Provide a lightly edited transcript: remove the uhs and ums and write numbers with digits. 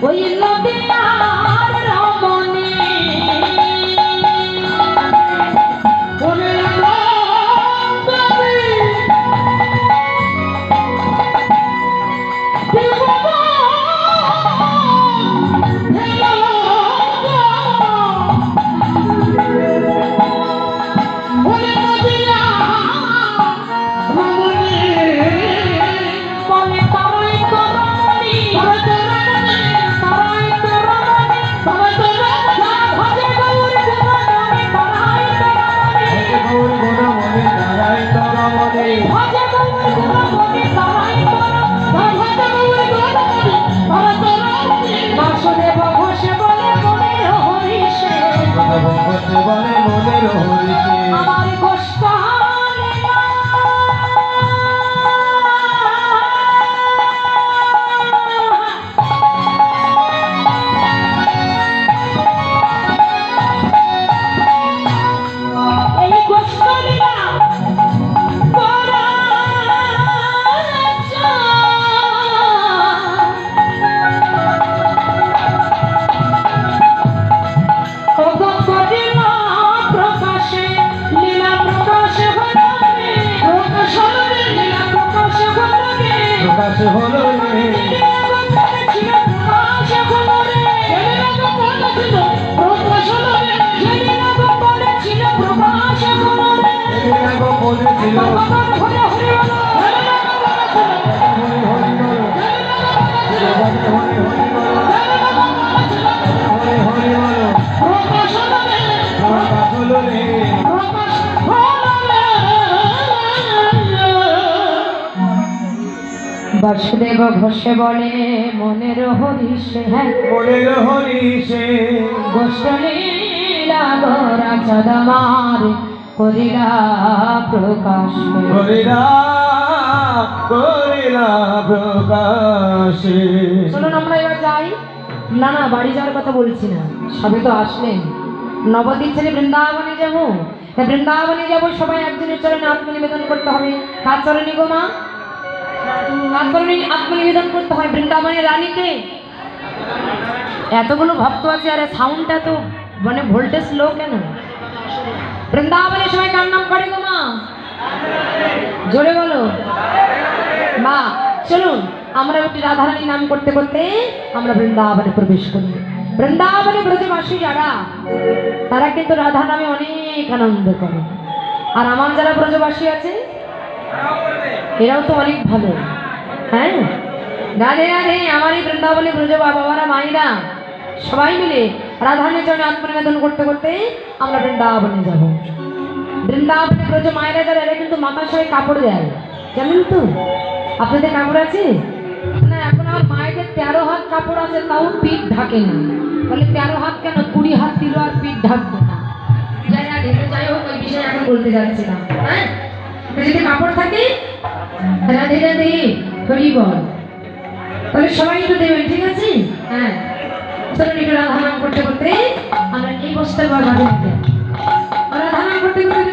ওই নদিয়ার রমণী বাসুদেব ঘোষে বলে মনের হরিষে, হ্যাঁ মনের হরিষে গোষ্ঠ লীলা গোরা চদমার করিলা প্রকাশ, করিলা প্রকাশে। চলুন আমরা এবার যাই। না না, বাড়ি যাওয়ার কথা বলছি না, সবে তো আসলেন। নবদ্বীপ ছেড়ে বৃন্দাবনে যাবো, বৃন্দাবনে যাবো, সবাই একজনের চরণে আত্মনিবেদন করতে হবে। কার চরণে গো মা? আত্মনিবেদন করতে হয় বৃন্দাবনের রানীকে। এতগুলো ভক্ত আছে, আর সাউন্ডটা তো মানে ভোল্টেজ লো কেন? বৃন্দাবনের সবাই কার নাম করে গো মা? জোরে বলো মা। চলুন আমরা একটি রাধারানীর নাম করতে করতে আমরা বৃন্দাবনে প্রবেশ করি। বৃন্দাবনে ব্রজবাসী যারা, তারা কিন্তু রাধা নামে অনেক আনন্দ করে। আর আমার যারা ব্রজবাসী আছে এরাও তো অনেক ভালো। হ্যাঁ, রাধে রাধে। আমার এই বৃন্দাবনে ব্রজ বাবারা মায়েরা সবাই মিলে রাধারানীর জন্য আত্মনিবেদন করতে করতে আমরা বৃন্দাবনে যাব। বৃন্দাবনে ব্রজ মায়েরা যারা, এরা কিন্তু মাথার সবাই কাপড় দেয়, জানেন তো? আপনাদের কাপড় আছে না? এখন আমার মায়েদের 13 হাত কাপড় আছে, তাও পিঠ ঢাকে না। তাহলে 13 হাত কেন, 20 হাত দিল আর পিঠ ঢাকবে না। যাই হোক, ওই বিষয়ে এখন বলতে যাচ্ছি না। হ্যাঁ, যদি কাপড় থাকে রাধে রাধে হরি বল, তাহলে সবাই একটু দেবেন, ঠিক আছে? হ্যাঁ, চলুন একটু রাধা নাম করতে করতে আমরা এই বস্তার রাধা নাম করতে করতে